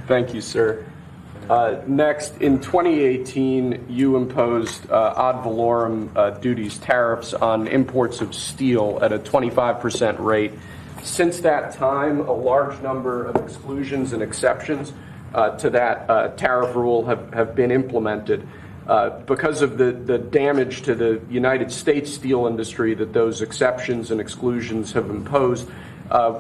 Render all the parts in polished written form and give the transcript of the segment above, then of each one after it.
Thank you, sir. Next, in 2018, you imposed ad valorem duties, tariffs on imports of steel at a 25% rate. Since that time, a large number of exclusions and exceptions to that tariff rule have been implemented. Because of the damage to the United States steel industry that those exceptions and exclusions have imposed,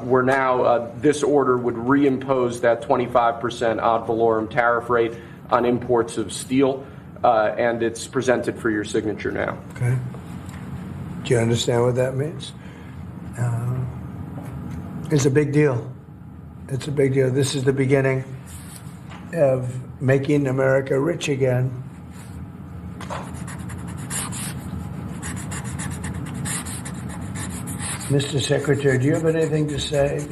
we're now, this order would reimpose that 25% ad valorem tariff rate on imports of steel, and it's presented for your signature now. Okay. Do you understand what that means? It's a big deal. It's a big deal. This is the beginning of making America rich again. Mr. Secretary, do you have anything to say?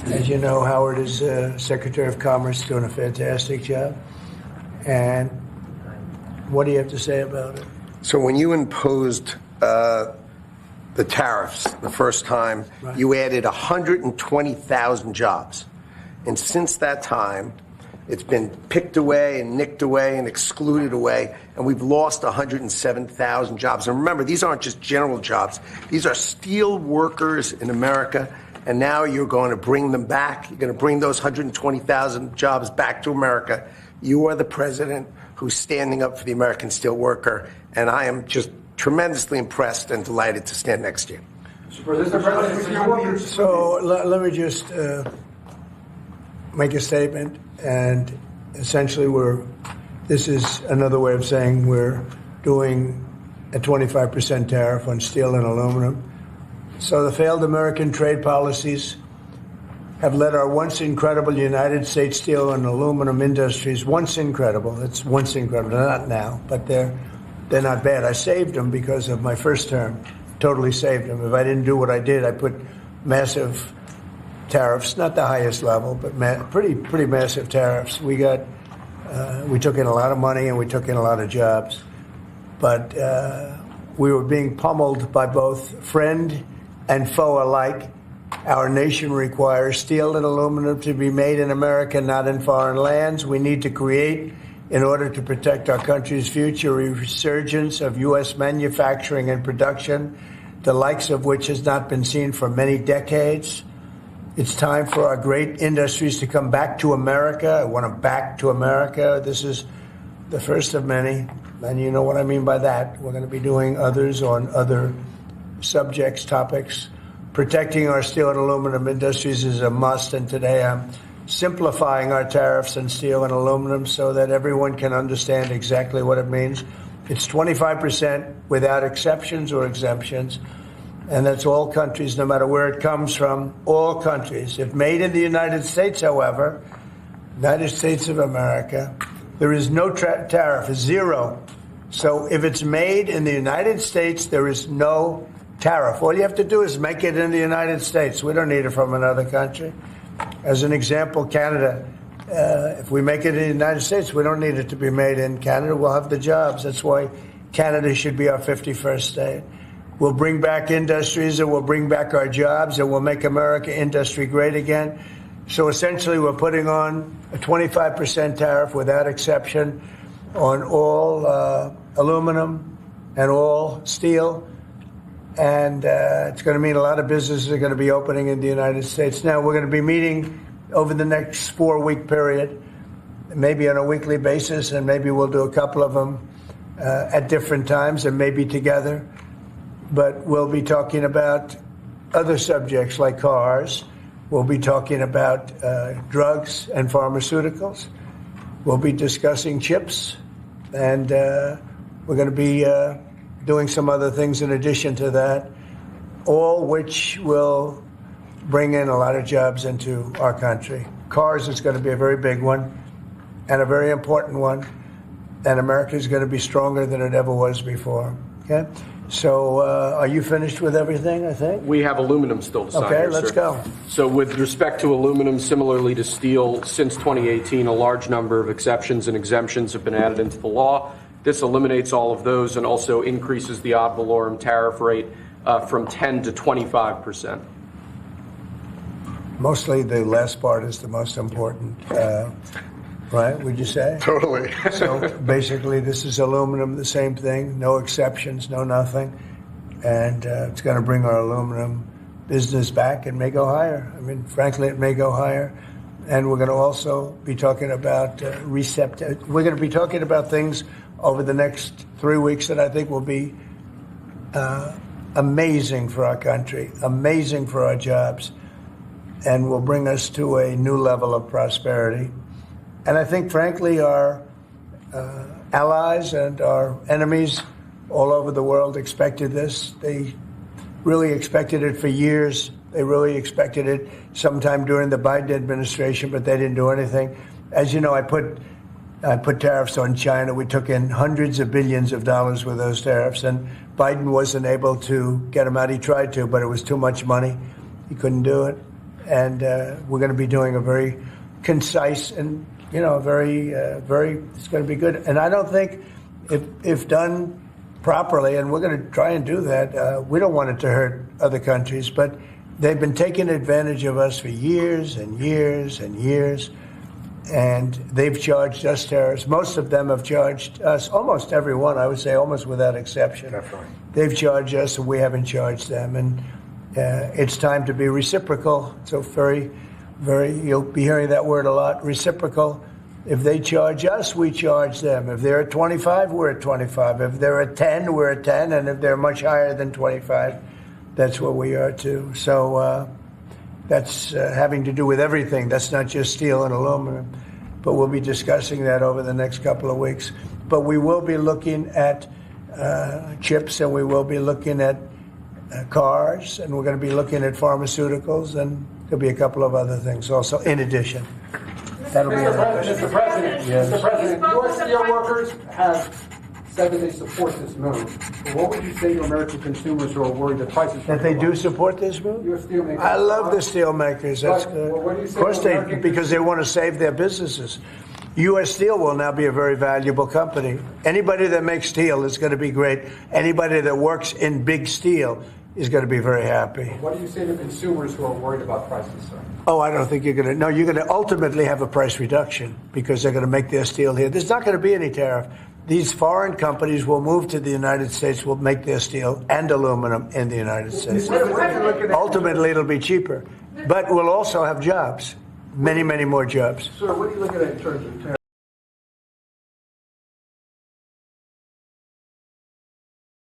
As you know, Howard is Secretary of Commerce, doing a fantastic job. And what do you have to say about it? So when you imposed the tariffs the first time, right, you added 120,000 jobs. And since that time, it's been picked away and nicked away and excluded away, and we've lost 107,000 jobs. And remember, these aren't just general jobs. These are steel workers in America, and now you're going to bring them back. You're going to bring those 120,000 jobs back to America. You are the president who's standing up for the American steel worker, and I am just tremendously impressed and delighted to stand next to you. Mr. President, so let me just make a statement. And essentially, this is another way of saying we're doing a 25% tariff on steel and aluminum. So the failed American trade policies have led our once incredible United States steel and aluminum industries, once incredible, it's once incredible, not now, but they're not bad. I saved them because of my first term, totally saved them. If I didn't do what I did, I put massive tariffs, not the highest level, but pretty massive tariffs. We took in a lot of money and we took in a lot of jobs, but we were being pummeled by both friend and foe alike. Our nation requires steel and aluminum to be made in America, not in foreign lands. We need to create, in order to protect our country's future, a resurgence of U.S. manufacturing and production, the likes of which has not been seen for many decades. It's time for our great industries to come back to America. I want them back to America. This is the first of many, and you know what I mean by that. We're going to be doing others on other subjects, topics. Protecting our steel and aluminum industries is a must, and today I'm simplifying our tariffs on steel and aluminum so that everyone can understand exactly what it means. It's 25% without exceptions or exemptions. And that's all countries, no matter where it comes from, all countries. If made in the United States, however, United States of America, there is no tariff, zero. So if it's made in the United States, there is no tariff. All you have to do is make it in the United States. We don't need it from another country. As an example, Canada, if we make it in the United States, we don't need it to be made in Canada. We'll have the jobs. That's why Canada should be our 51st state. We'll bring back industries, and we'll bring back our jobs, and we'll make America industry great again. So essentially, we're putting on a 25% tariff without exception on all aluminum and all steel. And it's going to mean a lot of businesses are going to be opening in the United States. Now, we're going to be meeting over the next 4-week period, maybe on a weekly basis, and maybe we'll do a couple of them at different times and maybe together. But we'll be talking about other subjects like cars. We'll be talking about drugs and pharmaceuticals. We'll be discussing chips. And we're going to be doing some other things in addition to that, all which will bring in a lot of jobs into our country. Cars is going to be a very big one and a very important one. And America is going to be stronger than it ever was before. Okay? So are you finished with everything, I think? We have aluminum still to sign. Okay, here, let's sir. go. So with respect to aluminum, similarly to steel, since 2018, a large number of exceptions and exemptions have been added into the law. This eliminates all of those and also increases the ad valorem tariff rate from 10 to 25%. Mostly the last part is the most important, right? Would you say? Totally. So basically, this is aluminum, the same thing, no exceptions, no nothing. And it's going to bring our aluminum business back and may go higher. I mean, frankly, it may go higher. And we're going to also be talking about we're going to be talking about things over the next 3 weeks that I think will be amazing for our country, amazing for our jobs, and will bring us to a new level of prosperity. And I think, frankly, our allies and our enemies all over the world expected this. They really expected it for years. They really expected it sometime during the Biden administration, but they didn't do anything. As you know, I put tariffs on China. We took in hundreds of billions of dollars with those tariffs, and Biden wasn't able to get them out. He tried to, but it was too much money. He couldn't do it. And we're going to be doing a very concise and, very, it's going to be good. And I don't think if done properly, and we're going to try and do that, we don't want it to hurt other countries, but they've been taking advantage of us for years and years and years, and they've charged us tariffs. Most of them have charged us, almost everyone, I would say, almost without exception. Definitely. They've charged us, and we haven't charged them. And it's time to be reciprocal. So you'll be hearing that word a lot, reciprocal. If they charge us, we charge them. If they're at 25, we're at 25. If they're at 10, we're at 10. And if they're much higher than 25, that's what we are too. So that's having to do with everything. That's not just steel and aluminum. But we'll be discussing that over the next couple of weeks. But we will be looking at chips, and we will be looking at cars, and we're going to be looking at pharmaceuticals, and there'll be a couple of other things also in addition. That'll be Mr. President, Yes. Mr. President, your steel workers have said that they support this move. But what would you say to American consumers who are worried that prices That they do support this move? Your steel makers. I love the steel makers. That's But, good. well, what do you say Of course, to American because they want to save their businesses. U.S. Steel will now be a very valuable company. Anybody that makes steel is going to be great. Anybody that works in big steel is going to be very happy. What do you say to consumers who are worried about prices, sir? Oh, I don't think you're going to. No, you're going to ultimately have a price reduction because they're going to make their steel here. There's not going to be any tariff. These foreign companies will move to the United States, will make their steel and aluminum in the United States. Ultimately, it'll be cheaper. But we'll also have jobs, many, many more jobs. Sir, what are you looking at in terms of tariffs?